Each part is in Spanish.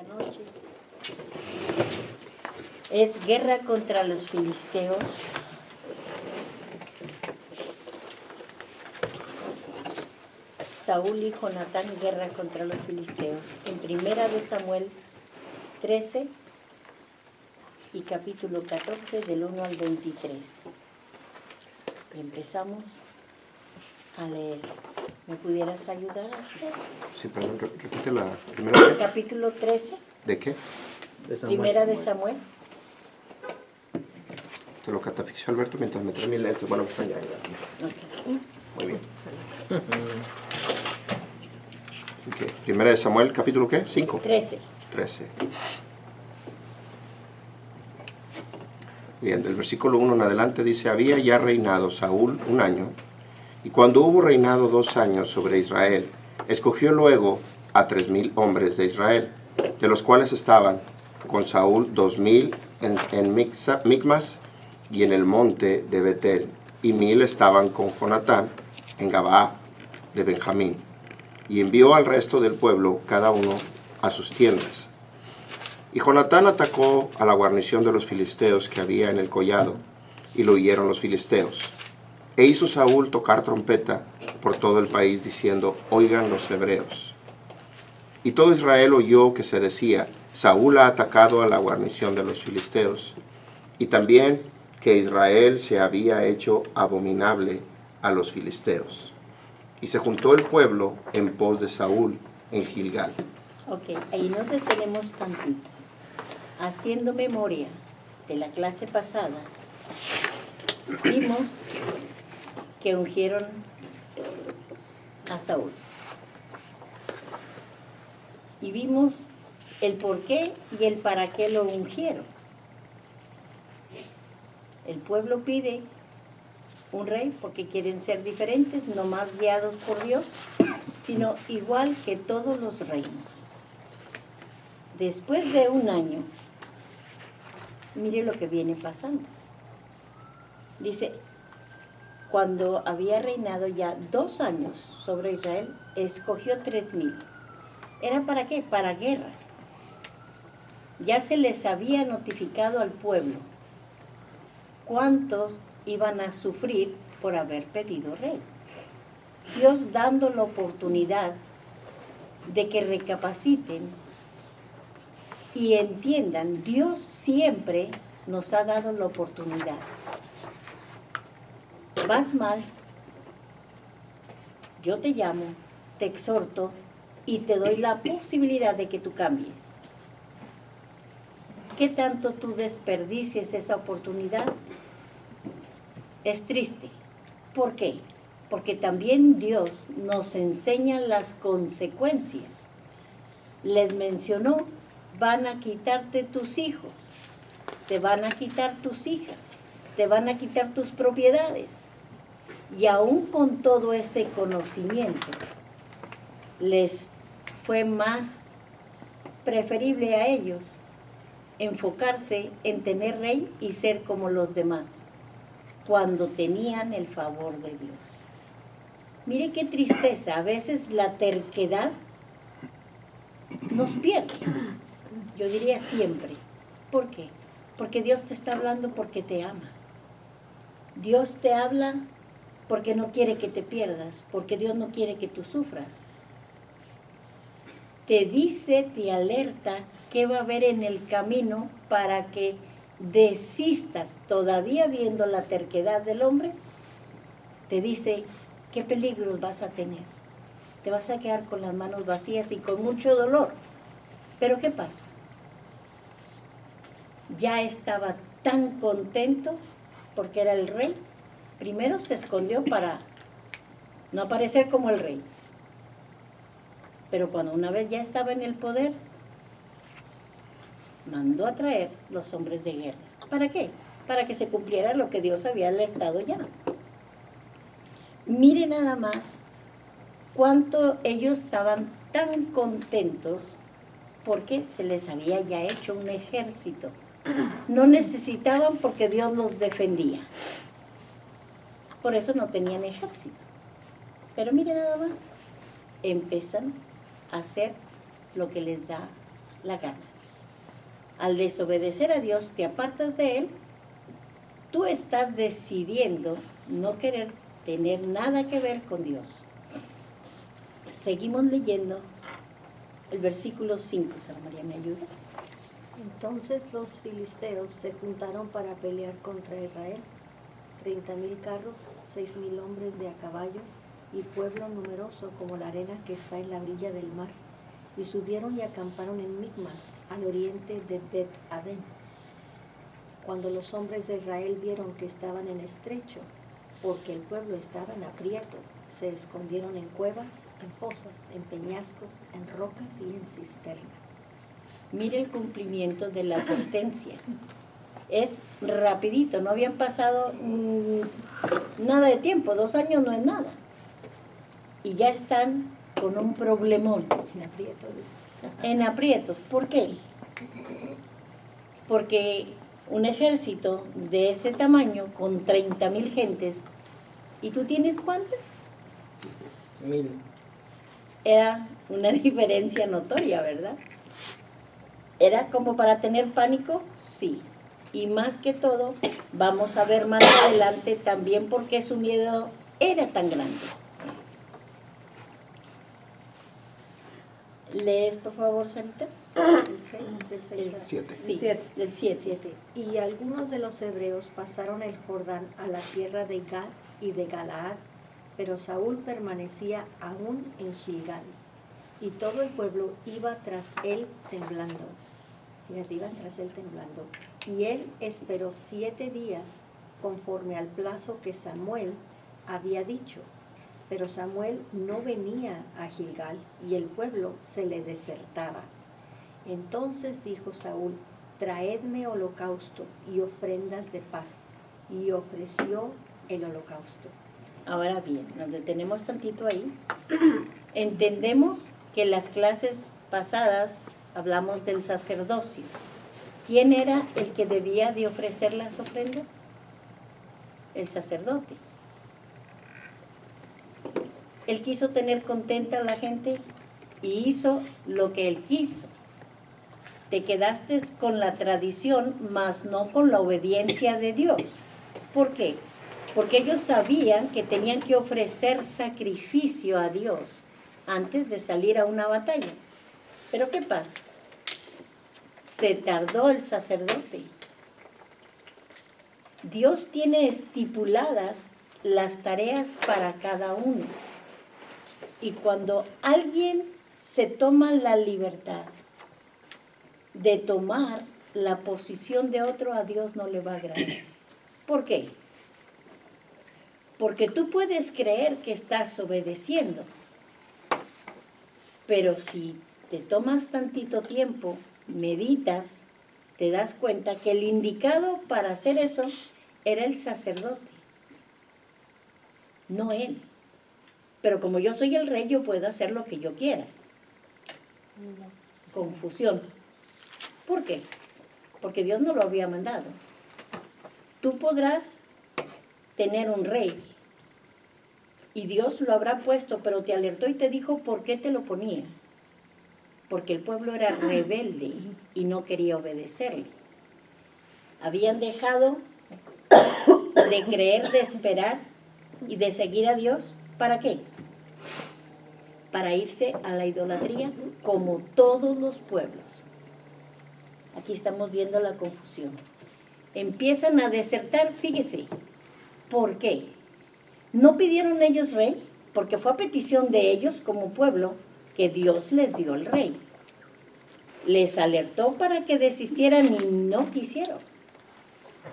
esta noche es guerra contra los filisteos. Saúl y Jonatán, guerra contra los filisteos. En Primera de Samuel 13 y capítulo 14 del 1 al 23. Empezamos a leer. ¿Me pudieras ayudar? Sí, perdón, repite la primera. Capítulo 13. ¿De qué? De Samuel. Primera de Samuel. Te lo catafixió Alberto mientras me trae mi lente. Bueno, están ya. Okay. Muy bien. Okay. Primera de Samuel, capítulo ¿qué? 5. 13. 13. Bien, del versículo 1 en adelante dice: había ya reinado Saúl 1 año, y cuando hubo reinado 2 años sobre Israel, escogió luego a 3,000 hombres de Israel, de los cuales estaban con Saúl 2,000 en Micmas y en el monte de Betel, y 1,000 estaban con Jonatán en Gabaa de Benjamín, y envió al resto del pueblo, cada uno a sus tiendas. Y Jonatán atacó a la guarnición de los filisteos que había en el collado, y lo oyeron los filisteos. E hizo Saúl tocar trompeta por todo el país, diciendo: oigan los hebreos. Y todo Israel oyó que se decía: Saúl ha atacado a la guarnición de los filisteos, y también que Israel se había hecho abominable a los filisteos. Y se juntó el pueblo en pos de Saúl en Gilgal. Ok, ahí nos detenemos tantito. Haciendo memoria de la clase pasada, vimos que ungieron a Saúl. Y vimos el por qué y el para qué lo ungieron. El pueblo pide un rey porque quieren ser diferentes, no más guiados por Dios, sino igual que todos los reinos. Después de 1 año, mire lo que viene pasando. Dice, cuando había reinado ya 2 años sobre Israel, escogió 3,000. ¿Era para qué? Para guerra. Ya se les había notificado al pueblo cuánto iban a sufrir por haber pedido rey. Dios dando la oportunidad de que recapaciten y entiendan, Dios siempre nos ha dado la oportunidad. Vas mal, yo te llamo, te exhorto y te doy la posibilidad de que tú cambies. ¿Qué tanto tú desperdicies esa oportunidad? Es triste. ¿Por qué? Porque también Dios nos enseña las consecuencias. Les mencionó, van a quitarte tus hijos, te van a quitar tus hijas, te van a quitar tus propiedades. Y aún con todo ese conocimiento, les fue más preferible a ellos enfocarse en tener rey y ser como los demás, cuando tenían el favor de Dios. Mire qué tristeza, a veces la terquedad nos pierde. Yo diría siempre. ¿Por qué? Porque Dios te está hablando porque te ama. Dios te habla porque no quiere que te pierdas, porque Dios no quiere que tú sufras. Te dice, te alerta qué va a haber en el camino para que desistas, todavía viendo la terquedad del hombre. Te dice qué peligros vas a tener. Te vas a quedar con las manos vacías y con mucho dolor. Pero ¿qué pasa? Ya estaba tan contento porque era el rey. Primero se escondió para no aparecer como el rey. Pero cuando una vez ya estaba en el poder, mandó a traer los hombres de guerra. ¿Para qué? Para que se cumpliera lo que Dios había alertado ya. Mire nada más cuánto ellos estaban tan contentos porque se les había ya hecho un ejército. No necesitaban porque Dios los defendía. Por eso no tenían ejército. Pero mire nada más, empiezan a hacer lo que les da la gana. Al desobedecer a Dios, te apartas de Él, tú estás decidiendo no querer tener nada que ver con Dios. Seguimos leyendo el versículo 5. Sara María, ¿me ayudas? Entonces los filisteos se juntaron para pelear contra Israel. 30,000 carros, 6,000 hombres de a caballo y pueblo numeroso como la arena que está en la orilla del mar. Y subieron y acamparon en Micmas, al oriente de Bet-Aven. Cuando los hombres de Israel vieron que estaban en estrecho, porque el pueblo estaba en aprieto, se escondieron en cuevas, en fosas, en peñascos, en rocas y en cisternas. Mire el cumplimiento de la advertencia. Es rapidito, no habían pasado nada de tiempo, 2 años no es nada. Y ya están con un problemón. En aprieto. En aprietos. ¿Por qué? Porque un ejército de ese tamaño, con 30,000 gentes, ¿y tú tienes cuántas? 1,000. Era una diferencia notoria, ¿verdad? ¿Era como para tener pánico? Sí. Y más que todo, vamos a ver más adelante también por qué su miedo era tan grande. ¿Lees, por favor, Sarita? Del 6 al 7. Sí, Siete. del 7. 7. Y algunos de los hebreos pasaron el Jordán a la tierra de Gad y de Galaad, pero Saúl permanecía aún en Gilgal, y todo el pueblo iba tras él temblando. Fíjate, iban tras él temblando. Y él esperó 7 días conforme al plazo que Samuel había dicho. Pero Samuel no venía a Gilgal y el pueblo se le desertaba. Entonces dijo Saúl: traedme holocausto y ofrendas de paz. Y ofreció el holocausto. Ahora bien, nos detenemos tantito ahí. Entendemos que las clases pasadas hablamos del sacerdocio. ¿Quién era el que debía de ofrecer las ofrendas? El sacerdote. Él quiso tener contenta a la gente y hizo lo que él quiso. Te quedaste con la tradición, mas no con la obediencia de Dios. ¿Por qué? Porque ellos sabían que tenían que ofrecer sacrificio a Dios antes de salir a una batalla. ¿Pero qué pasa? Se tardó el sacerdote. Dios tiene estipuladas las tareas para cada uno. Y cuando alguien se toma la libertad de tomar la posición de otro, a Dios no le va a agradar. ¿Por qué? Porque tú puedes creer que estás obedeciendo, pero si te tomas tantito tiempo, meditas, te das cuenta que el indicado para hacer eso era el sacerdote, no él. Pero como yo soy el rey, yo puedo hacer lo que yo quiera. Confusión. ¿Por qué? Porque Dios no lo había mandado. Tú podrás tener un rey y Dios lo habrá puesto, pero te alertó y te dijo por qué te lo ponía. Porque el pueblo era rebelde y no quería obedecerle. Habían dejado de creer, de esperar y de seguir a Dios. ¿Para qué? Para irse a la idolatría como todos los pueblos. Aquí estamos viendo la confusión. Empiezan a desertar, fíjese. ¿Por qué? No pidieron ellos rey, porque fue a petición de ellos como pueblo que Dios les dio el rey. Les alertó para que desistieran y no quisieron.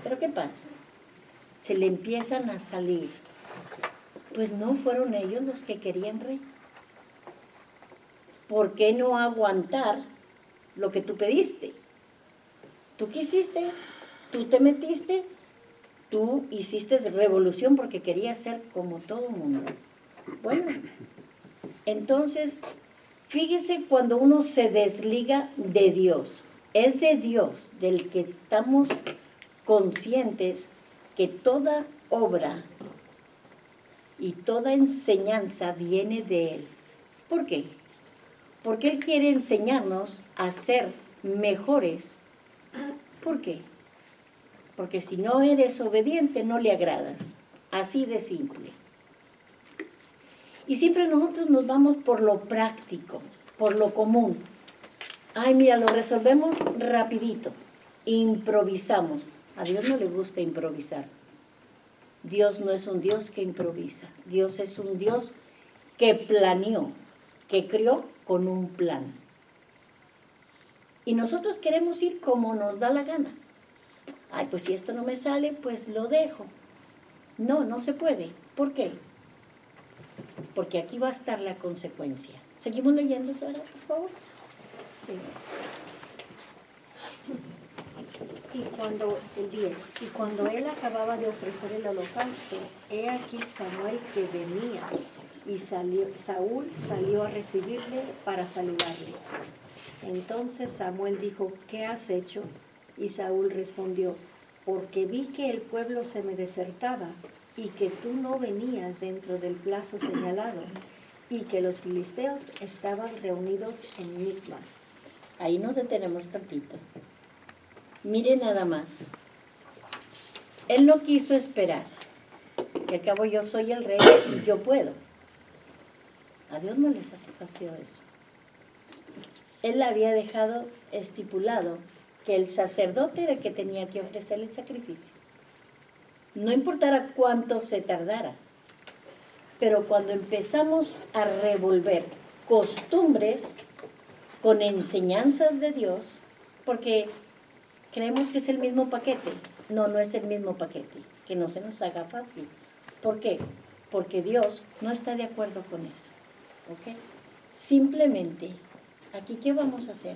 ¿Pero qué pasa? Se le empiezan a salir. Pues no fueron ellos los que querían rey. ¿Por qué no aguantar lo que tú pediste? Tú quisiste, tú te metiste, tú hiciste revolución porque querías ser como todo el mundo. Bueno, entonces, fíjese cuando uno se desliga de Dios. Es de Dios del que estamos conscientes que toda obra y toda enseñanza viene de Él. ¿Por qué? Porque Él quiere enseñarnos a ser mejores. ¿Por qué? Porque si no eres obediente, no le agradas. Así de simple. Y siempre nosotros nos vamos por lo práctico, por lo común. Ay, mira, lo resolvemos rapidito. Improvisamos. A Dios no le gusta improvisar. Dios no es un Dios que improvisa. Dios es un Dios que planeó, que creó con un plan. Y nosotros queremos ir como nos da la gana. Ay, pues si esto no me sale, pues lo dejo. No, no se puede. ¿Por qué? Porque aquí va a estar la consecuencia. ¿Seguimos leyendo, Sara, por favor? Sí. Y cuando él acababa de ofrecer el holocausto, he aquí Samuel que venía, y Saúl salió a recibirle para saludarle. Entonces Samuel dijo, ¿qué has hecho? Y Saúl respondió, porque vi que el pueblo se me desertaba, y que tú no venías dentro del plazo señalado, y que los filisteos estaban reunidos en Micmas. Ahí nos detenemos tantito. Mire nada más. Él no quiso esperar. Que al cabo yo soy el rey y yo puedo. A Dios no le satisfació eso. Él había dejado estipulado que el sacerdote era el que tenía que ofrecer el sacrificio. No importara cuánto se tardara. Pero cuando empezamos a revolver costumbres con enseñanzas de Dios, porque creemos que es el mismo paquete. No, no es el mismo paquete. Que no se nos haga fácil. ¿Por qué? Porque Dios no está de acuerdo con eso. ¿Ok? Simplemente, aquí, ¿qué vamos a hacer?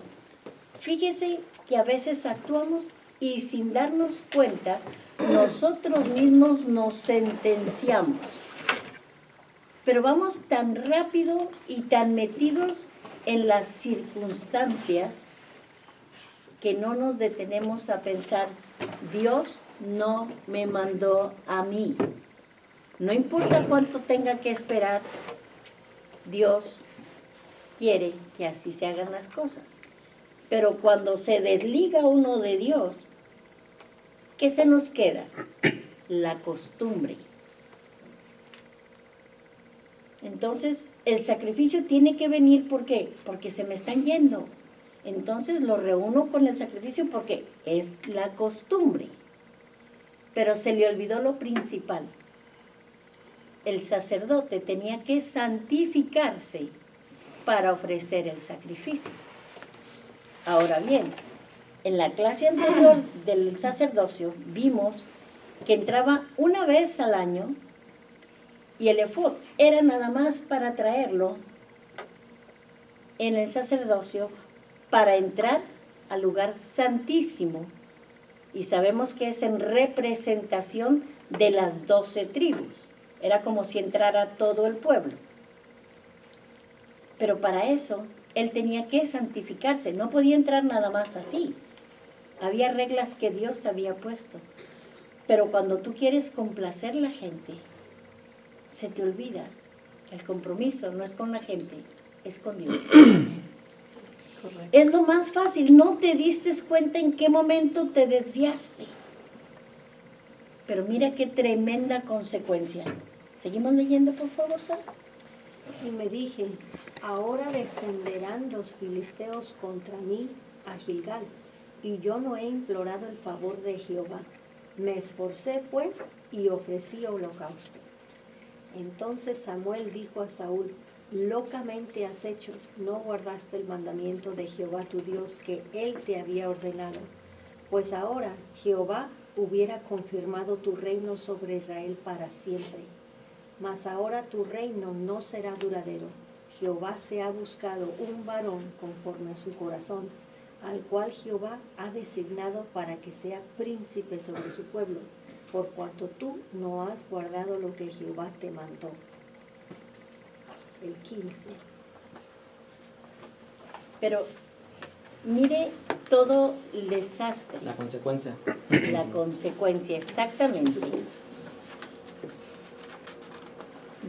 Fíjese que a veces actuamos y sin darnos cuenta, nosotros mismos nos sentenciamos. Pero vamos tan rápido y tan metidos en las circunstancias que no nos detenemos a pensar, Dios no me mandó a mí. No importa cuánto tenga que esperar, Dios quiere que así se hagan las cosas. Pero cuando se desliga uno de Dios, ¿qué se nos queda? La costumbre. Entonces, el sacrificio tiene que venir, ¿por qué? Porque se me están yendo. Entonces lo reúno con el sacrificio porque es la costumbre. Pero se le olvidó lo principal. El sacerdote tenía que santificarse para ofrecer el sacrificio. Ahora bien, en la clase anterior del sacerdocio vimos que entraba una vez al año y el efod era nada más para traerlo en el sacerdocio para entrar al lugar santísimo. Y sabemos que es en representación de las 12 tribus. Era como si entrara todo el pueblo. Pero para eso, él tenía que santificarse. No podía entrar nada más así. Había reglas que Dios había puesto. Pero cuando tú quieres complacer a la gente, se te olvida que el compromiso no es con la gente, es con Dios. Correcto. Es lo más fácil. No te diste cuenta en qué momento te desviaste. Pero mira qué tremenda consecuencia. ¿Seguimos leyendo, por favor, Sara? Y me dije, ahora descenderán los filisteos contra mí a Gilgal, y yo no he implorado el favor de Jehová. Me esforcé, pues, y ofrecí holocausto. Entonces Samuel dijo a Saúl, locamente has hecho, no guardaste el mandamiento de Jehová tu Dios que él te había ordenado. Pues ahora Jehová hubiera confirmado tu reino sobre Israel para siempre. Mas ahora tu reino no será duradero. Jehová se ha buscado un varón conforme a su corazón, al cual Jehová ha designado para que sea príncipe sobre su pueblo, por cuanto tú no has guardado lo que Jehová te mandó. El 15. Pero mire todo el desastre. La consecuencia. La consecuencia, exactamente.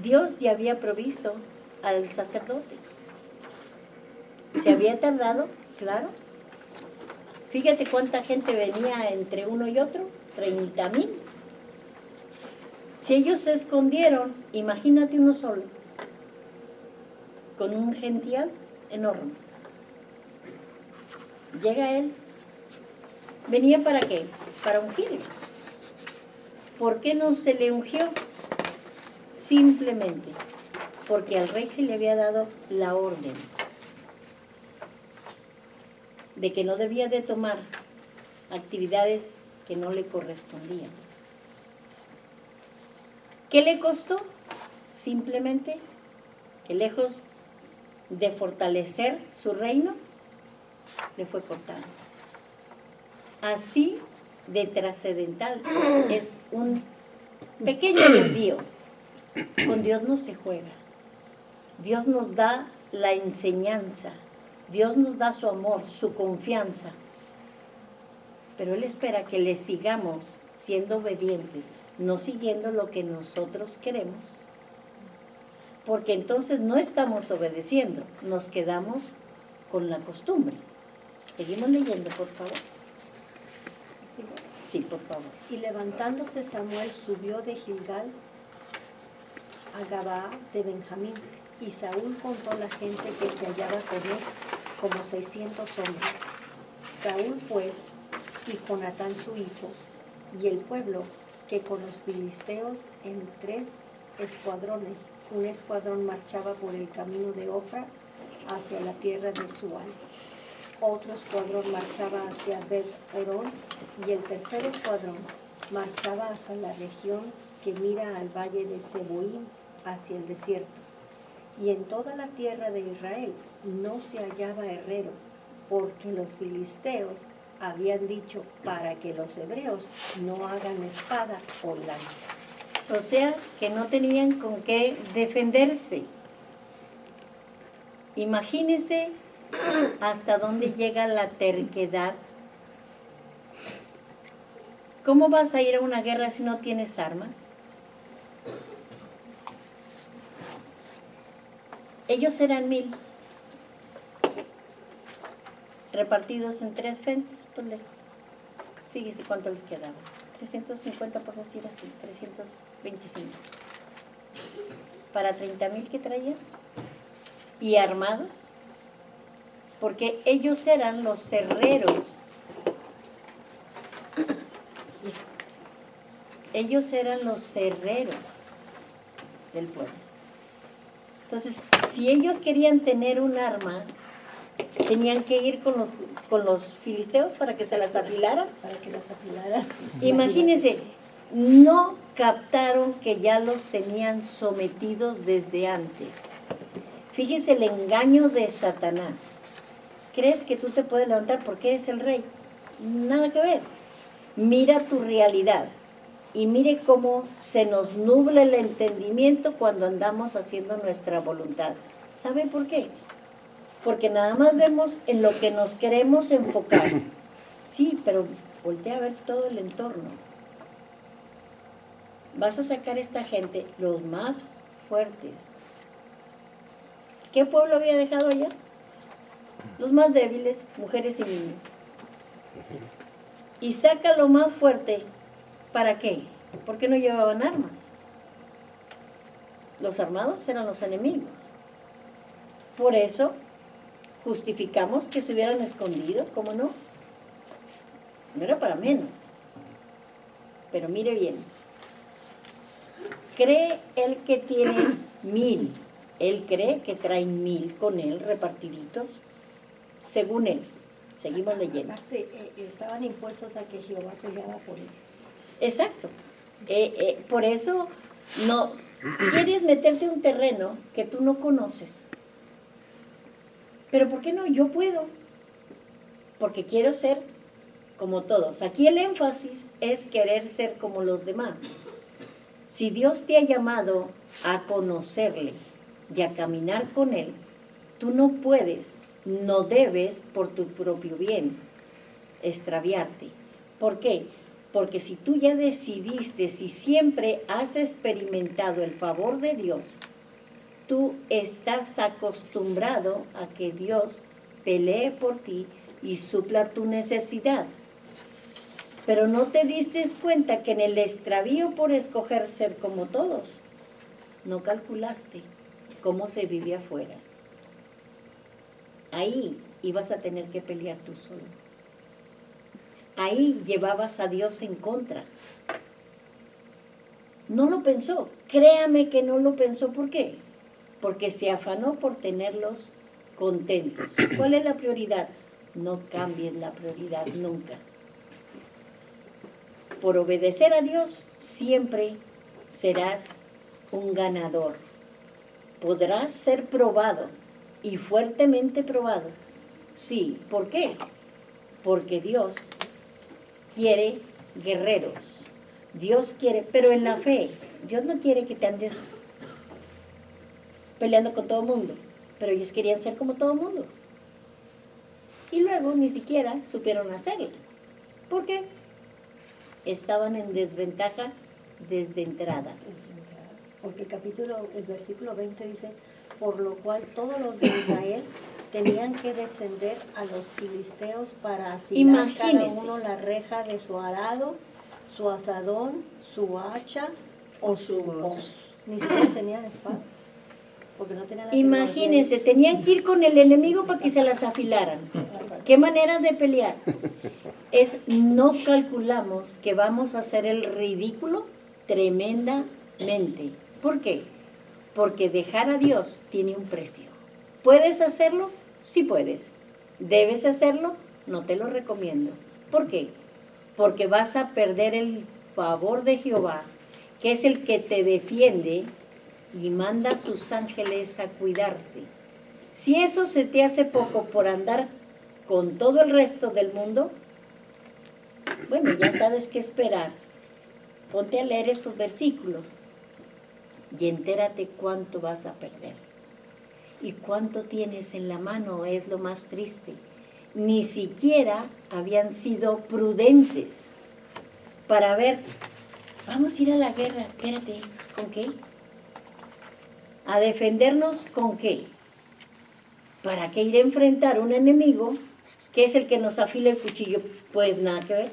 Dios ya había provisto al sacerdote. ¿Se había tardado? Claro. Fíjate cuánta gente venía entre uno y otro, 30,000. Si ellos se escondieron, imagínate uno solo, con un gential enorme. Llega él. ¿Venía para qué? Para ungirlo. ¿Por qué no se le ungió? Simplemente porque al rey se le había dado la orden de que no debía de tomar actividades que no le correspondían. ¿Qué le costó? Simplemente que lejos de fortalecer su reino, le fue cortando. Así de trascendental es un pequeño desvío. Con Dios no se juega. Dios nos da la enseñanza. Dios nos da su amor, su confianza. Pero Él espera que le sigamos siendo obedientes, no siguiendo lo que nosotros queremos. Porque entonces no estamos obedeciendo, nos quedamos con la costumbre. Seguimos leyendo, por favor. Sí, por favor. Y levantándose Samuel subió de Gilgal a Gabaa de Benjamín, y Saúl contó la gente que se hallaba con él, como 600 hombres. Saúl pues, y Jonatán su hijo, y el pueblo, que con los filisteos en 3 escuadrones, un escuadrón marchaba por el camino de Ofra hacia la tierra de Sual, otro escuadrón marchaba hacia Bet-Horón, y el tercer escuadrón marchaba hacia la región que mira al valle de Seboín, hacia el desierto. Y en toda la tierra de Israel no se hallaba herrero, porque los filisteos habían dicho para que los hebreos no hagan espada o lanza. O sea, que no tenían con qué defenderse. Imagínense hasta dónde llega la terquedad. ¿Cómo vas a ir a una guerra si no tienes armas? Ellos eran 1,000, repartidos en 3 frentes, pues fíjese cuánto les quedaba. 350 por decir así, 325. Para 30,000 que traían, y armados, porque ellos eran los herreros. Ellos eran los herreros del pueblo. Entonces, si ellos querían tener un arma, tenían que ir con los filisteos para que se las afilaran. Para que las afilaran. Imagínense, no captaron que ya los tenían sometidos desde antes. Fíjese el engaño de Satanás. ¿Crees que tú te puedes levantar porque eres el rey? Nada que ver. Mira tu realidad. Y mire cómo se nos nubla el entendimiento cuando andamos haciendo nuestra voluntad. ¿Sabe por qué? Porque nada más vemos en lo que nos queremos enfocar. Sí, pero voltea a ver todo el entorno. Vas a sacar a esta gente, los más fuertes. ¿Qué pueblo había dejado allá? Los más débiles, mujeres y niños. Y saca lo más fuerte. ¿Para qué? ¿Por qué no llevaban armas? Los armados eran los enemigos. Por eso justificamos que se hubieran escondido, ¿cómo no? No era para menos. Pero mire bien. ¿Cree él que tiene 1,000? ¿Él cree que traen 1,000 con él repartiditos? Según él. Seguimos leyendo. Aparte, estaban impuestos a que Jehová peleaba por ellos. Exacto. Por eso no quieres meterte en un terreno que tú no conoces. Pero ¿por qué no? Yo puedo. Porque quiero ser como todos. Aquí el énfasis es querer ser como los demás. Si Dios te ha llamado a conocerle y a caminar con Él, tú no puedes, no debes por tu propio bien extraviarte. ¿Por qué? Porque si tú ya decidiste, si siempre has experimentado el favor de Dios, tú estás acostumbrado a que Dios pelee por ti y supla tu necesidad. Pero no te diste cuenta que en el extravío por escoger ser como todos, no calculaste cómo se vive afuera. Ahí ibas a tener que pelear tú solo. Ahí llevabas a Dios en contra. No lo pensó, créame que no lo pensó. ¿Por qué? Porque se afanó por tenerlos contentos. ¿Cuál es la prioridad? No cambies la prioridad nunca. Por obedecer a Dios siempre serás un ganador. Podrás ser probado y fuertemente probado. Sí, ¿por qué? Porque Dios quiere guerreros. Dios quiere, pero en la fe. Dios no quiere que te andes peleando con todo el mundo, pero ellos querían ser como todo el mundo. Y luego ni siquiera supieron hacerlo. ¿Por qué? Estaban en desventaja desde entrada. Porque el versículo 20 dice, por lo cual todos los de Israel tenían que descender a los filisteos para afilar cada Imagínese. uno la reja de su arado, su asadón, su hacha o su hoz. Ni siquiera tenían espadas, porque no tenían la Imagínense, tenían que ir con el enemigo para que se las afilaran. ¿Qué manera de pelear? No calculamos que vamos a hacer el ridículo tremendamente. ¿Por qué? Porque dejar a Dios tiene un precio. ¿Puedes hacerlo? Sí puedes. ¿Debes hacerlo? No te lo recomiendo. ¿Por qué? Porque vas a perder el favor de Jehová, que es el que te defiende y manda a sus ángeles a cuidarte. Si eso se te hace poco por andar con todo el resto del mundo, bueno, ya sabes qué esperar. Ponte a leer estos versículos y entérate cuánto vas a perder. Y cuánto tienes en la mano es lo más triste. Ni siquiera habían sido prudentes para ver, vamos a ir a la guerra, espérate, ¿con qué? ¿A defendernos con qué? ¿Para qué ir a enfrentar a un enemigo que es el que nos afila el cuchillo? Pues nada que ver.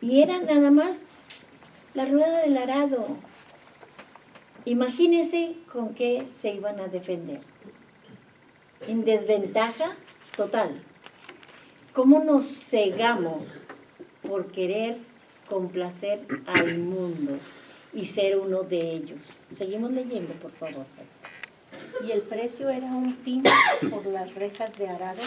Y era nada más la rueda del arado. Imagínense con qué se iban a defender. En desventaja total. ¿Cómo nos cegamos por querer complacer al mundo y ser uno de ellos? Seguimos leyendo, por favor. Y el precio era un tin por las rejas de arado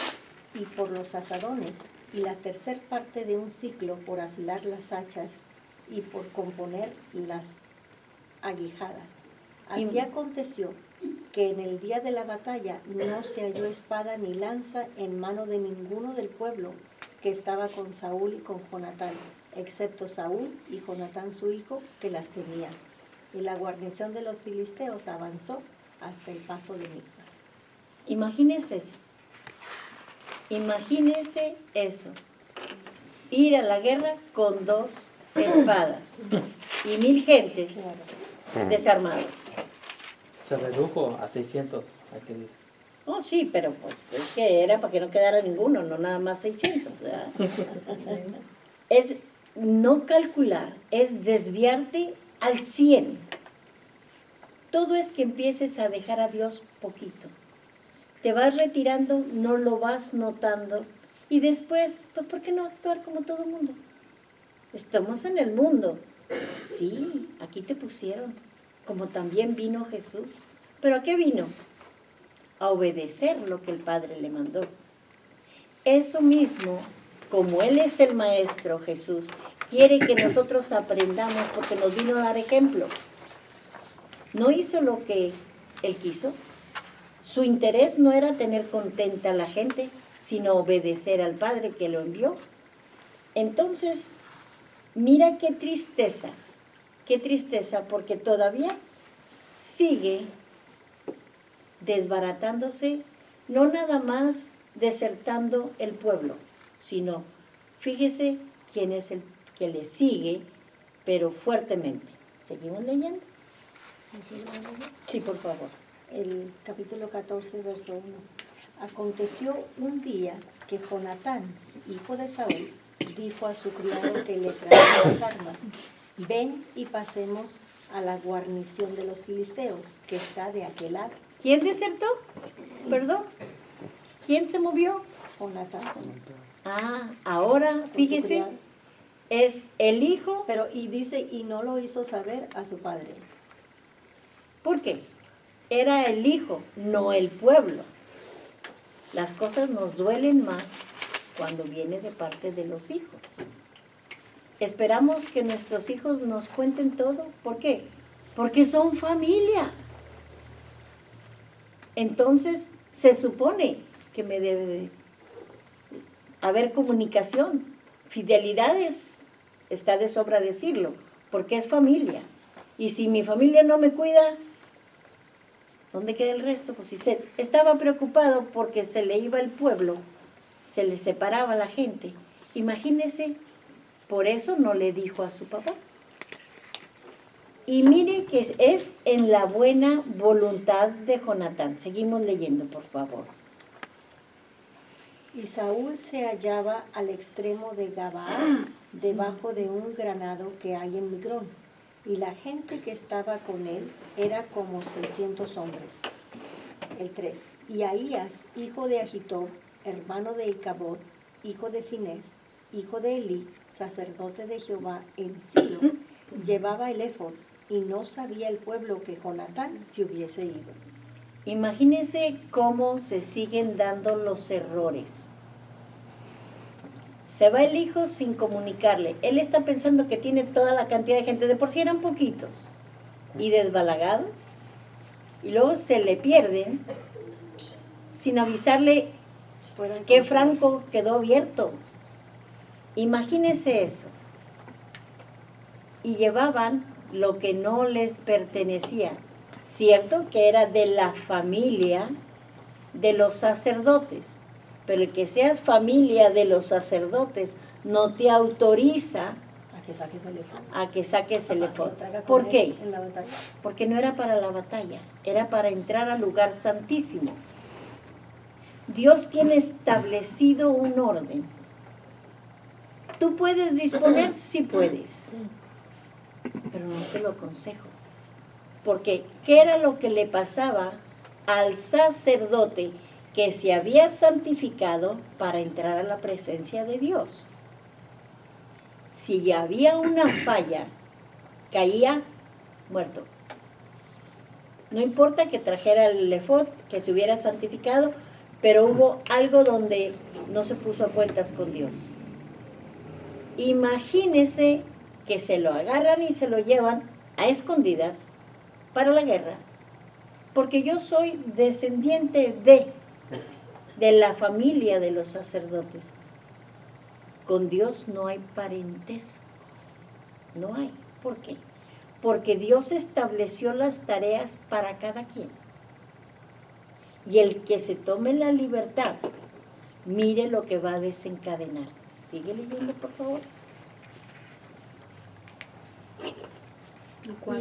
y por los asadones, y la tercer parte de un siclo por afilar las hachas y por componer las aguijadas. Así aconteció que en el día de la batalla no se halló espada ni lanza en mano de ninguno del pueblo que estaba con Saúl y con Jonatán, excepto Saúl y Jonatán su hijo, que las tenían. Y la guarnición de los filisteos avanzó hasta el paso de Micmas. Imagínese eso. Imagínese eso. Ir a la guerra con 2 espadas y 1000 gentes desarmados. Se redujo a 600, aquí dice. Oh, sí, pero pues es que era para que no quedara ninguno, no nada más 600. ¿Verdad? Es no calcular, es desviarte al 100. Todo es que empieces a dejar a Dios poquito. Te vas retirando, no lo vas notando y después, pues ¿por qué no actuar como todo el mundo? Estamos en el mundo. Sí, aquí te pusieron, como también vino Jesús. ¿Pero a qué vino? A obedecer lo que el Padre le mandó. Eso mismo, como Él es el Maestro Jesús, quiere que nosotros aprendamos porque nos vino a dar ejemplo. No hizo lo que Él quiso. Su interés no era tener contenta a la gente, sino obedecer al Padre que lo envió. Entonces, mira qué tristeza, porque todavía sigue desbaratándose, no nada más desertando el pueblo, sino, fíjese quién es el que le sigue, pero fuertemente. ¿Seguimos leyendo? Sí, por favor. El capítulo 14, verso 1. Aconteció un día que Jonatán, hijo de Saúl, dijo a su criado que le trajera las armas: ven y pasemos a la guarnición de los filisteos, que está de aquel lado. ¿Quién desertó? Perdón. ¿Quién se movió? Jonatán. Ah, ahora, Con su fíjese, criado. es el hijo. Pero, y dice, y no lo hizo saber a su padre. ¿Por qué? Era el hijo, no el pueblo. Las cosas nos duelen más cuando viene de parte de los hijos. Esperamos que nuestros hijos nos cuenten todo. ¿Por qué? Porque son familia. Entonces, se supone que me debe de haber comunicación. Fidelidad está de sobra decirlo, porque es familia. Y si mi familia no me cuida, ¿dónde queda el resto? Pues si estaba preocupado porque se le iba el pueblo, se le separaba la gente. Imagínese, por eso no le dijo a su papá. Y mire que es en la buena voluntad de Jonatán. Seguimos leyendo, por favor. Y Saúl se hallaba al extremo de Gabaa, debajo de un granado que hay en Migrón, y la gente que estaba con él era como 600 hombres. El 3. Y Ahías, hijo de Ahitob, hermano de Icabod, hijo de Finés, hijo de Elí, sacerdote de Jehová en Silo, llevaba el éfod, y no sabía el pueblo que Jonatán se hubiese ido. Imagínense cómo se siguen dando los errores. Se va el hijo sin comunicarle. Él está pensando que tiene toda la cantidad de gente, de por sí eran poquitos, y desbalagados, y luego se le pierden sin avisarle que Franco quedó abierto. Imagínense eso. Y llevaban lo que no les pertenecía. Cierto que era de la familia de los sacerdotes, pero el que seas familia de los sacerdotes no te autoriza A que saques el éfod. a que saques el éfod. Traiga con ¿Por él qué? En la batalla. Porque no era para la batalla, era para entrar al lugar santísimo. Dios tiene establecido un orden. ¿Tú puedes disponer? Sí puedes, pero no te lo aconsejo. Porque, ¿qué era lo que le pasaba al sacerdote que se había santificado para entrar a la presencia de Dios? Si había una falla, caía muerto. No importa que trajera el efod, que se hubiera santificado, pero hubo algo donde no se puso a cuentas con Dios. Imagínese que se lo agarran y se lo llevan a escondidas para la guerra, porque yo soy descendiente de la familia de los sacerdotes. Con Dios no hay parentesco, no hay. ¿Por qué? Porque Dios estableció las tareas para cada quien. Y el que se tome la libertad, mire lo que va a desencadenar. Sigue leyendo, por favor.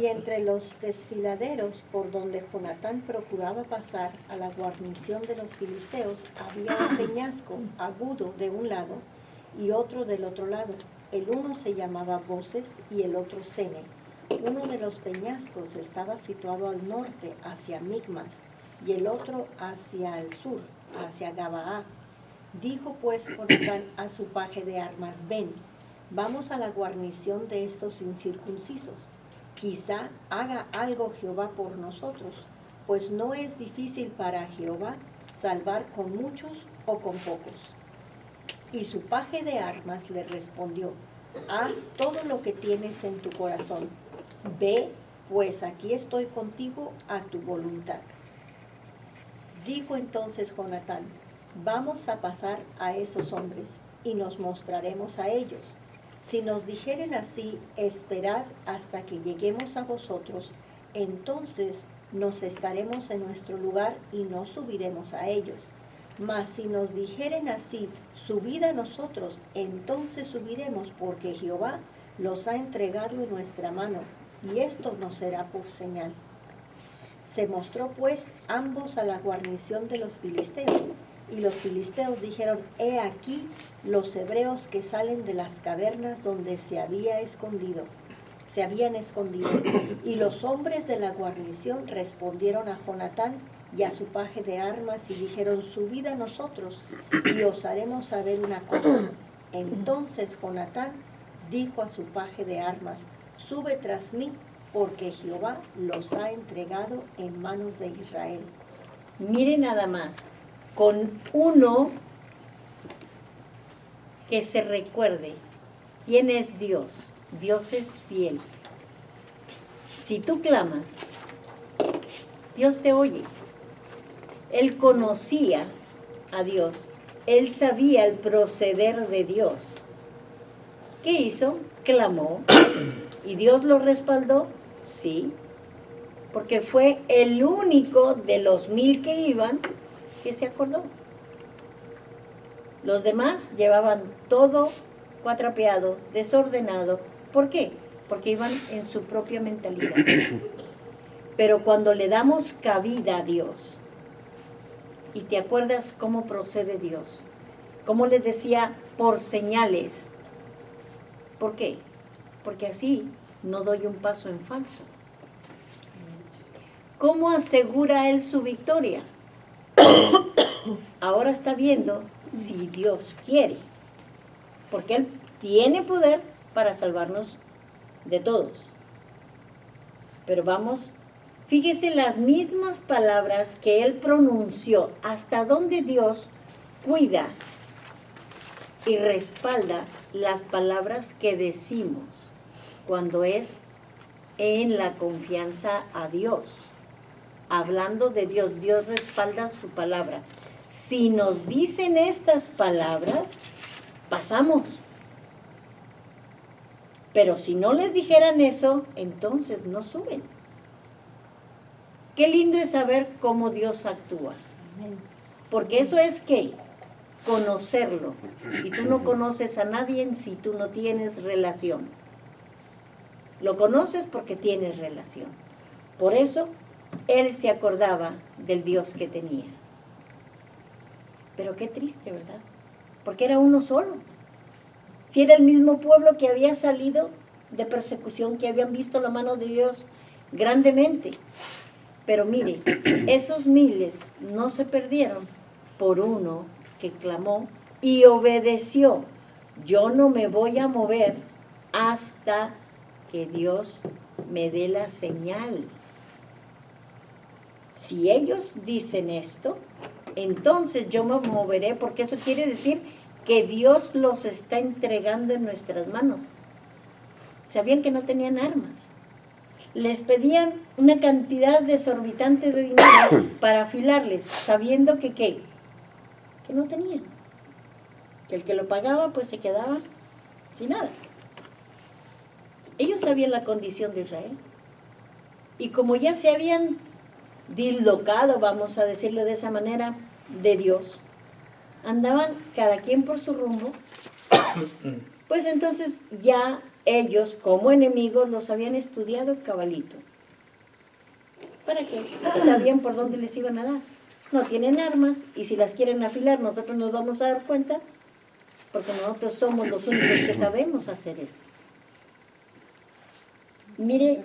Y entre los desfiladeros por donde Jonatán procuraba pasar a la guarnición de los filisteos, había un peñasco agudo de un lado y otro del otro lado. El uno se llamaba Voces y el otro Sene. Uno de los peñascos estaba situado al norte, hacia Micmas, y el otro hacia el sur, hacia Gabaa. Dijo pues Jonatán a su paje de armas: ven, vamos a la guarnición de estos incircuncisos. Quizá haga algo Jehová por nosotros, pues no es difícil para Jehová salvar con muchos o con pocos. Y su paje de armas le respondió: haz todo lo que tienes en tu corazón. Ve, pues aquí estoy contigo a tu voluntad. Dijo entonces Jonatán: vamos a pasar a esos hombres y nos mostraremos a ellos. Si nos dijeren así: esperad hasta que lleguemos a vosotros, entonces nos estaremos en nuestro lugar y no subiremos a ellos. Mas si nos dijeren así: subid a nosotros, entonces subiremos, porque Jehová los ha entregado en nuestra mano, y esto nos será por señal. Se mostró pues ambos a la guarnición de los filisteos, y los filisteos dijeron: he aquí los hebreos que salen de las cavernas donde se habían escondido. Y los hombres de la guarnición respondieron a Jonatán y a su paje de armas y dijeron: subid a nosotros y os haremos saber una cosa. Entonces Jonatán dijo a su paje de armas: sube tras mí, porque Jehová los ha entregado en manos de Israel. Mire nada más, con uno que se recuerde quién es Dios. Dios es fiel. Si tú clamas, Dios te oye. Él conocía a Dios. Él sabía el proceder de Dios. ¿Qué hizo? Clamó. ¿Y Dios lo respaldó? Sí. Porque fue el único de los 1000 que iban que se acordó. Los demás llevaban todo cuatrapeado, desordenado. ¿Por qué? Porque iban en su propia mentalidad. Pero cuando le damos cabida a Dios, y te acuerdas cómo procede Dios, como les decía, por señales. ¿Por qué? Porque así no doy un paso en falso. ¿Cómo asegura Él su victoria? Ahora está viendo si Dios quiere, porque Él tiene poder para salvarnos de todos. Pero vamos, fíjese las mismas palabras que Él pronunció, hasta donde Dios cuida y respalda las palabras que decimos cuando es en la confianza a Dios. Hablando de Dios, Dios respalda su palabra. Si nos dicen estas palabras, pasamos. Pero si no les dijeran eso, entonces no suben. Qué lindo es saber cómo Dios actúa. Porque eso es ¿qué? Conocerlo. Y tú no conoces a nadie si tú no tienes relación. Lo conoces porque tienes relación. Por eso Él se acordaba del Dios que tenía. Pero qué triste, ¿verdad? Porque era uno solo. Si era el mismo pueblo que había salido de persecución, que habían visto la mano de Dios grandemente. Pero mire, esos 1000 no se perdieron por uno que clamó y obedeció. Yo no me voy a mover hasta que Dios me dé la señal. Si ellos dicen esto, entonces yo me moveré, porque eso quiere decir que Dios los está entregando en nuestras manos. Sabían que no tenían armas. Les pedían una cantidad desorbitante de dinero para afilarles, sabiendo que ¿qué? Que no tenían. Que el que lo pagaba pues se quedaba sin nada. Ellos sabían la condición de Israel. Y como ya se habían dislocado, vamos a decirlo de esa manera, de Dios, andaban cada quien por su rumbo, pues entonces ya ellos como enemigos los habían estudiado cabalito. ¿Para qué? Sabían por dónde les iban a dar. No tienen armas y si las quieren afilar nosotros nos vamos a dar cuenta, porque nosotros somos los únicos que sabemos hacer esto. Mire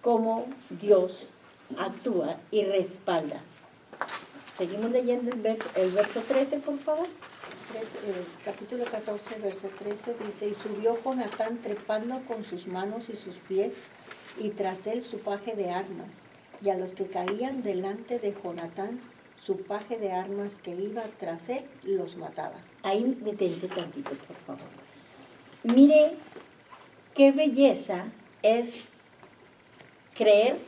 cómo Dios actúa y respalda. Seguimos leyendo el verso 13, por favor. Capítulo 14, verso 13 dice: y subió Jonatán trepando con sus manos y sus pies, y tras él su paje de armas, y a los que caían delante de Jonatán, su paje de armas que iba tras él los mataba. Ahí detente tantito, por favor. Mire qué belleza es creer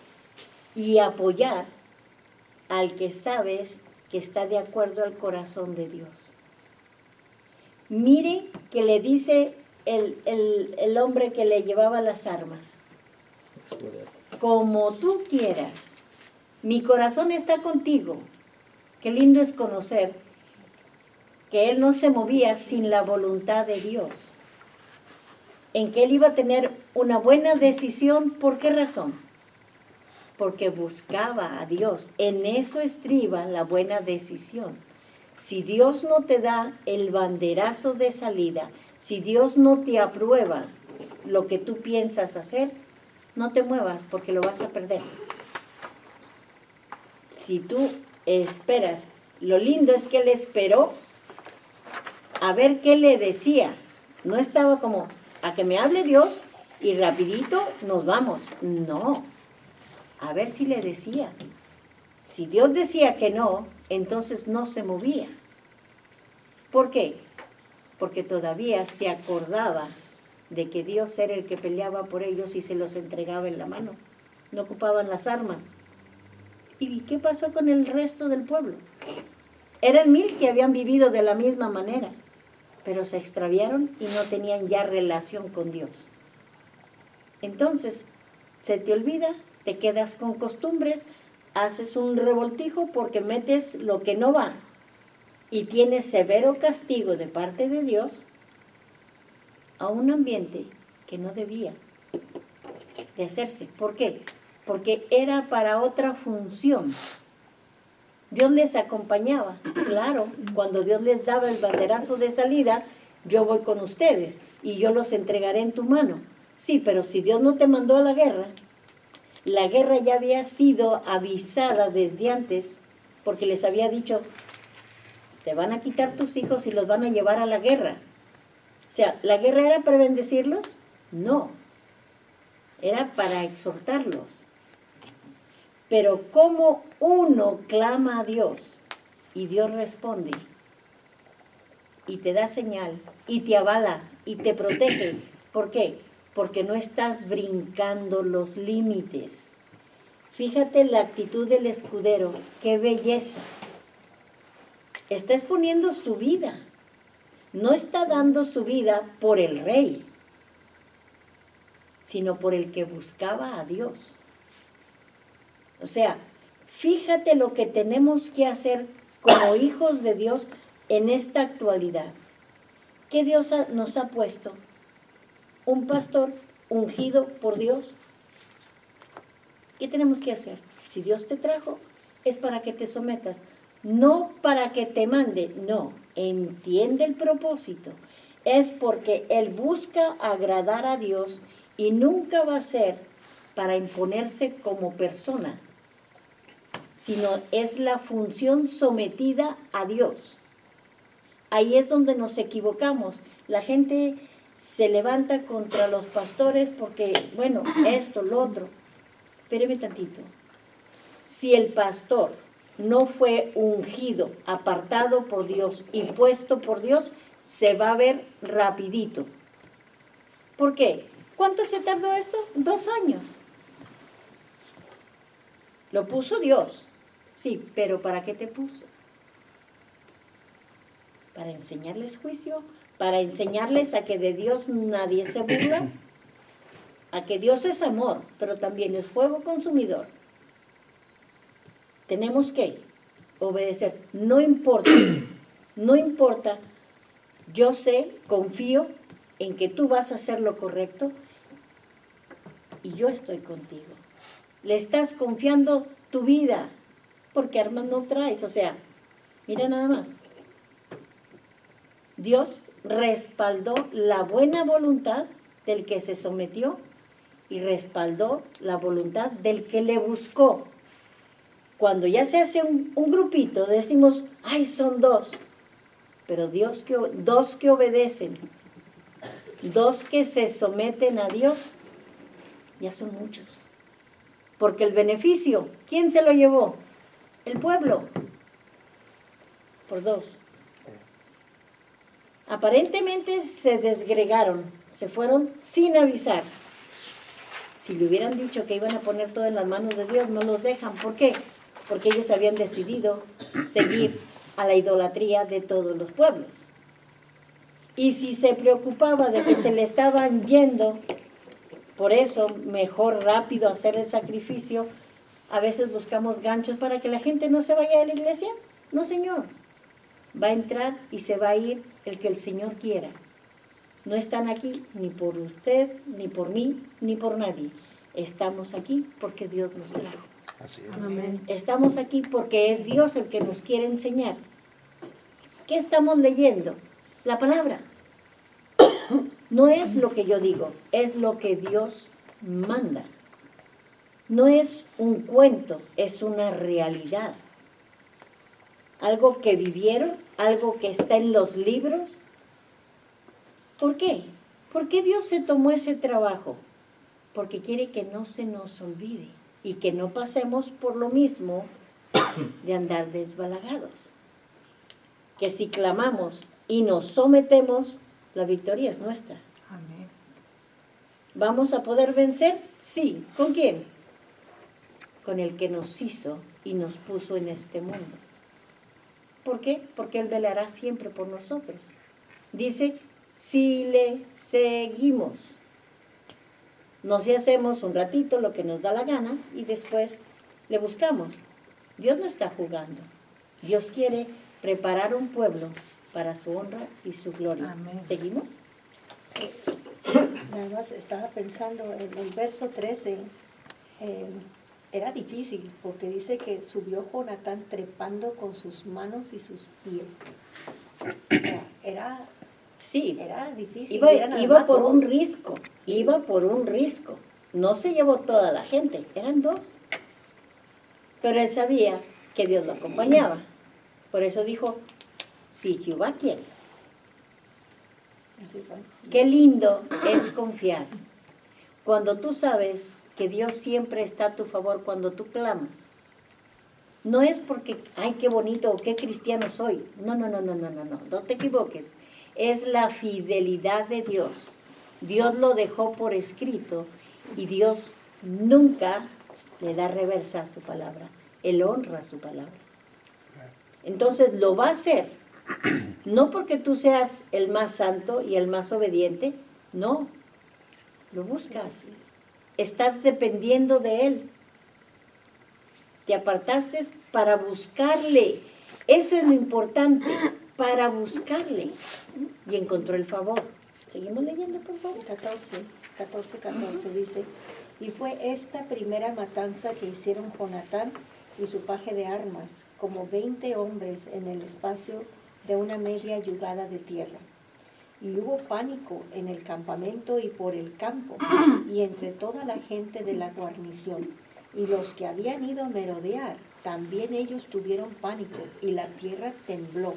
y apoyar al que sabes que está de acuerdo al corazón de Dios. Mire que le dice el hombre que le llevaba las armas: como tú quieras, mi corazón está contigo. Qué lindo es conocer que él no se movía sin la voluntad de Dios, en que él iba a tener una buena decisión. ¿Por qué razón? porque buscaba a Dios. En eso estriba la buena decisión. Si Dios no te da el banderazo de salida, si Dios no te aprueba lo que tú piensas hacer, no te muevas porque lo vas a perder. Si tú esperas, lo lindo es que él esperó a ver qué le decía. No estaba como a que me hable Dios y rapidito nos vamos. No, a ver si le decía. Si Dios decía que no, entonces no se movía. ¿Por qué? Porque todavía se acordaba de que Dios era el que peleaba por ellos y se los entregaba en la mano. No ocupaban las armas. ¿Y qué pasó con el resto del pueblo? Eran 1000 que habían vivido de la misma manera, pero se extraviaron y no tenían ya relación con Dios. Entonces, se te olvida, te quedas con costumbres, haces un revoltijo porque metes lo que no va y tienes severo castigo de parte de Dios a un ambiente que no debía de hacerse. ¿Por qué? Porque era para otra función. Dios les acompañaba. Claro, cuando Dios les daba el banderazo de salida, yo voy con ustedes y yo los entregaré en tu mano. Sí, pero si Dios no te mandó a la guerra ya había sido avisada desde antes, porque les había dicho, te van a quitar tus hijos y los van a llevar a la guerra. O sea, ¿la guerra era para bendecirlos? No, era para exhortarlos. Pero como uno clama a Dios y Dios responde y te da señal y te avala y te protege. ¿Por qué? Porque no estás brincando los límites. Fíjate la actitud del escudero, qué belleza. Está exponiendo su vida. No está dando su vida por el rey, sino por el que buscaba a Dios. O sea, fíjate lo que tenemos que hacer como hijos de Dios en esta actualidad. ¿Qué Dios nos ha puesto? Un pastor ungido por Dios. ¿Qué tenemos que hacer? Si Dios te trajo, es para que te sometas, no para que te mande, no, entiende el propósito. Es porque Él busca agradar a Dios y nunca va a ser para imponerse como persona, sino es la función sometida a Dios. Ahí es donde nos equivocamos. La gente se levanta contra los pastores porque, bueno, esto, lo otro. Espéreme tantito. Si el pastor no fue ungido, apartado por Dios y puesto por Dios, se va a ver rapidito. ¿Por qué? ¿Cuánto se tardó esto? 2 años. Lo puso Dios. Sí, pero ¿para qué te puso? ¿Para enseñarles juicio? ¿Para enseñarles a que de Dios nadie se burla? A que Dios es amor, pero también es fuego consumidor. Tenemos que obedecer. No importa, no importa. Yo sé, confío en que tú vas a hacer lo correcto y yo estoy contigo. Le estás confiando tu vida, porque armas no traes. O sea, mira nada más. Dios respaldó la buena voluntad del que se sometió y respaldó la voluntad del que le buscó. Cuando ya se hace un grupito, decimos, ay, son 2. Pero dos que obedecen, 2 que se someten a Dios, ya son muchos. Porque el beneficio, ¿quién se lo llevó? El pueblo. Por 2. Aparentemente se desgregaron, se fueron sin avisar. Si le hubieran dicho que iban a poner todo en las manos de Dios, no los dejan. ¿Por qué? Porque ellos habían decidido seguir a la idolatría de todos los pueblos. Y si se preocupaba de que se le estaban yendo, por eso mejor rápido hacer el sacrificio. A veces buscamos ganchos para que la gente no se vaya de la iglesia. No, Señor. Va a entrar y se va a ir el que el Señor quiera. No están aquí ni por usted, ni por mí, ni por nadie. Estamos aquí porque Dios nos trajo. Así es. Amén. Estamos aquí porque es Dios el que nos quiere enseñar. ¿Qué estamos leyendo? La palabra. No es lo que yo digo, es lo que Dios manda. No es un cuento, es una realidad. Algo que vivieron, algo que está en los libros. ¿Por qué? ¿Por qué Dios se tomó ese trabajo? Porque quiere que no se nos olvide y que no pasemos por lo mismo de andar desbalagados. Que si clamamos y nos sometemos, la victoria es nuestra. Amén. ¿Vamos a poder vencer? Sí. ¿Con quién? Con el que nos hizo y nos puso en este mundo. ¿Por qué? Porque Él velará siempre por nosotros. Dice, si le seguimos. No si hacemos un ratito lo que nos da la gana y después le buscamos. Dios no está jugando. Dios quiere preparar un pueblo para su honra y su gloria. Amén. ¿Seguimos? Nada más estaba pensando en el verso 13, era difícil porque dice que subió Jonatán trepando con sus manos y sus pies. O sea, Sí. era difícil. Iba, Eran nada iba más por un dos. risco, iba por un risco. No se llevó toda la gente, eran dos. Pero él sabía que Dios lo acompañaba. Por eso dijo, si Jehová quiere. Así fue. Qué lindo es confiar. Cuando tú sabes que Dios siempre está a tu favor cuando tú clamas. No es porque, ay, qué bonito o qué cristiano soy. No, no te equivoques. Es la fidelidad de Dios. Dios lo dejó por escrito y Dios nunca le da reversa a su palabra. Él honra su palabra. Entonces lo va a hacer. No porque tú seas el más santo y el más obediente, no. Lo buscas. Estás dependiendo de Él. Te apartaste para buscarle. Eso es lo importante, para buscarle. Y encontró el favor. Seguimos leyendo, por favor. 14 dice, y fue esta primera matanza que hicieron Jonatán y su paje de armas, como 20 hombres en el espacio de una media yugada de tierra. Y hubo pánico en el campamento y por el campo, y entre toda la gente de la guarnición. Y los que habían ido a merodear, también ellos tuvieron pánico, y la tierra tembló.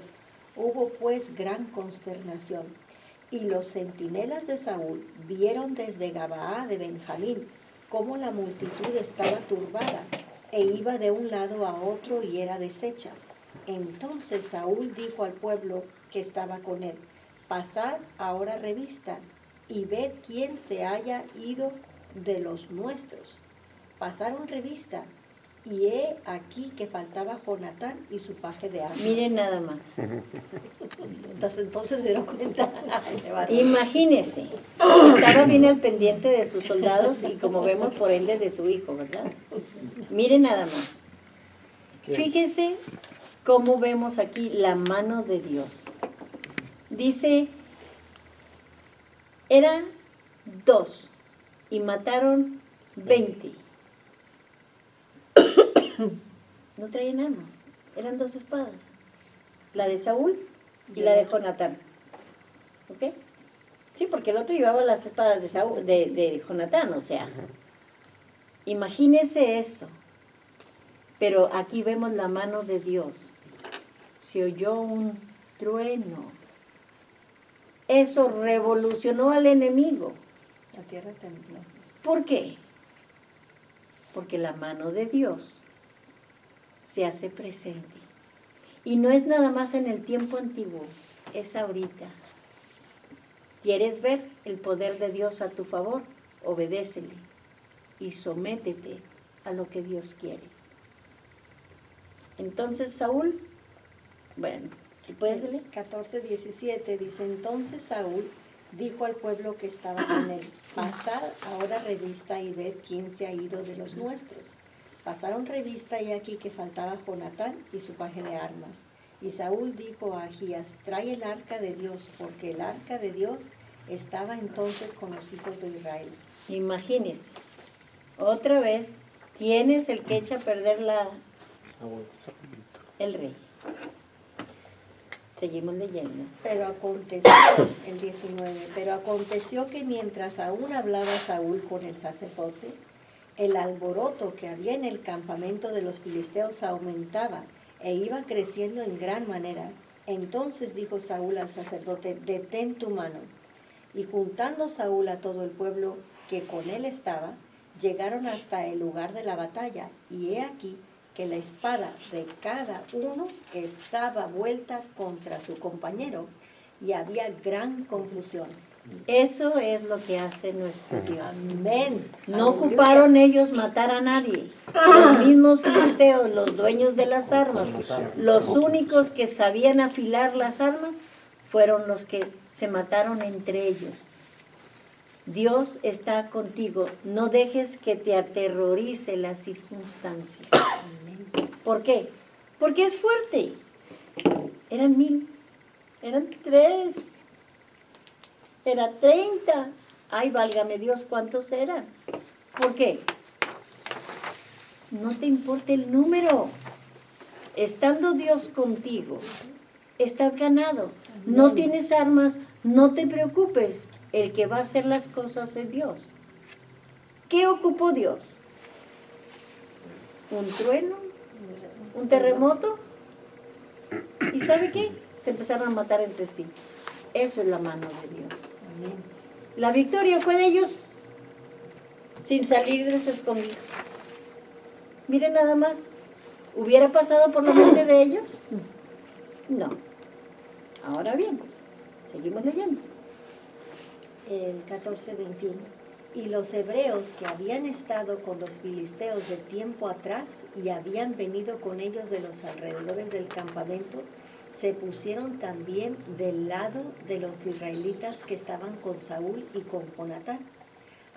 Hubo pues gran consternación. Y los centinelas de Saúl vieron desde Gabaa de Benjamín cómo la multitud estaba turbada, e iba de un lado a otro y era deshecha. Entonces Saúl dijo al pueblo que estaba con él, pasad ahora revista y ved quién se haya ido de los nuestros. Pasaron revista y he aquí que faltaba Jonatán y su paje de armas. Miren nada más. Entonces se dieron cuenta. Imagínese, estaba bien al pendiente de sus soldados y como vemos por ende de su hijo, ¿verdad? Miren nada más. Fíjense cómo vemos aquí la mano de Dios. Dice, eran 2 y mataron 20. No traían armas, eran 2 espadas. La de Saúl y la de Jonatán. ¿Ok? Sí, porque el otro llevaba las espadas de Saúl, de Jonatán, o sea. Imagínese eso. Pero aquí vemos la mano de Dios. Se oyó un trueno. Eso revolucionó al enemigo. La tierra tembló. ¿Por qué? Porque la mano de Dios se hace presente. Y no es nada más en el tiempo antiguo, es ahorita. ¿Quieres ver el poder de Dios a tu favor? Obedécele y sométete a lo que Dios quiere. Entonces Saúl, bueno, ¿y puedes leer? 14:17 dice, entonces Saúl dijo al pueblo que estaba con él, pasad ahora revista y ved quién se ha ido de los nuestros. Pasaron revista y aquí que faltaba Jonatán y su paje de armas. Y Saúl dijo a Ahías, trae el arca de Dios, porque el arca de Dios estaba entonces con los hijos de Israel. Imagínese, Otra vez, ¿quién es el que echa a perder el rey? Seguimos leyendo. Pero aconteció, el 19, pero aconteció que mientras aún hablaba Saúl con el sacerdote, el alboroto que había en el campamento de los filisteos aumentaba e iba creciendo en gran manera. Entonces dijo Saúl al sacerdote, detén tu mano. Y juntando Saúl a todo el pueblo que con él estaba, llegaron hasta el lugar de la batalla, y he aquí que la espada de cada uno estaba vuelta contra su compañero, y había gran confusión. Eso es lo que hace nuestro Dios. Amén. No Aleluya. ocuparon ellos matar a nadie. Los mismos filisteos, los dueños de las armas, los únicos que sabían afilar las armas, fueron los que se mataron entre ellos. Dios está contigo. No dejes que te aterrorice la circunstancia. ¿Por qué? Porque es fuerte. Eran 1000, eran 3, era 30. Ay, válgame Dios, ¿cuántos eran? ¿Por qué? No te importa el número. Estando Dios contigo, estás ganado. No tienes armas, no te preocupes. El que va a hacer las cosas es Dios. ¿Qué ocupó Dios? ¿Un trueno? ¿Un terremoto? ¿Y sabe qué? Se empezaron a matar entre sí. Eso es la mano de Dios. Amén. La victoria fue de ellos sin salir de su escondite. Miren nada más. ¿Hubiera pasado por la mente de ellos? No. Ahora bien, seguimos leyendo. El 14:21. Y los hebreos que habían estado con los filisteos de tiempo atrás y habían venido con ellos de los alrededores del campamento, se pusieron también del lado de los israelitas que estaban con Saúl y con Jonatán.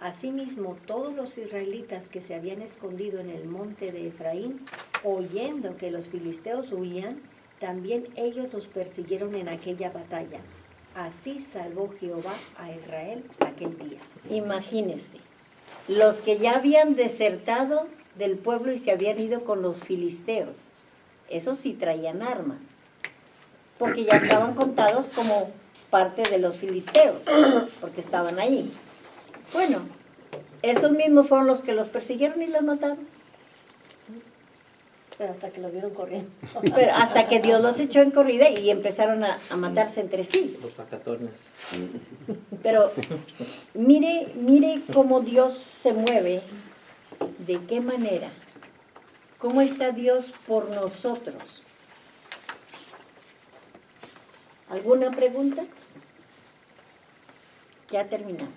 Asimismo, todos los israelitas que se habían escondido en el monte de Efraín, oyendo que los filisteos huían, también ellos los persiguieron en aquella batalla. Así salvó Jehová a Israel aquel día. Imagínense, los que ya habían desertado del pueblo y se habían ido con los filisteos, esos sí traían armas, porque ya estaban contados como parte de los filisteos, porque estaban ahí. Bueno, esos mismos fueron los que los persiguieron y los mataron. Pero hasta que lo vieron corriendo. Pero hasta que Dios los echó en corrida y empezaron a matarse entre sí. Los sacatones. Pero mire cómo Dios se mueve, de qué manera, cómo está Dios por nosotros. ¿Alguna pregunta? Ya terminamos.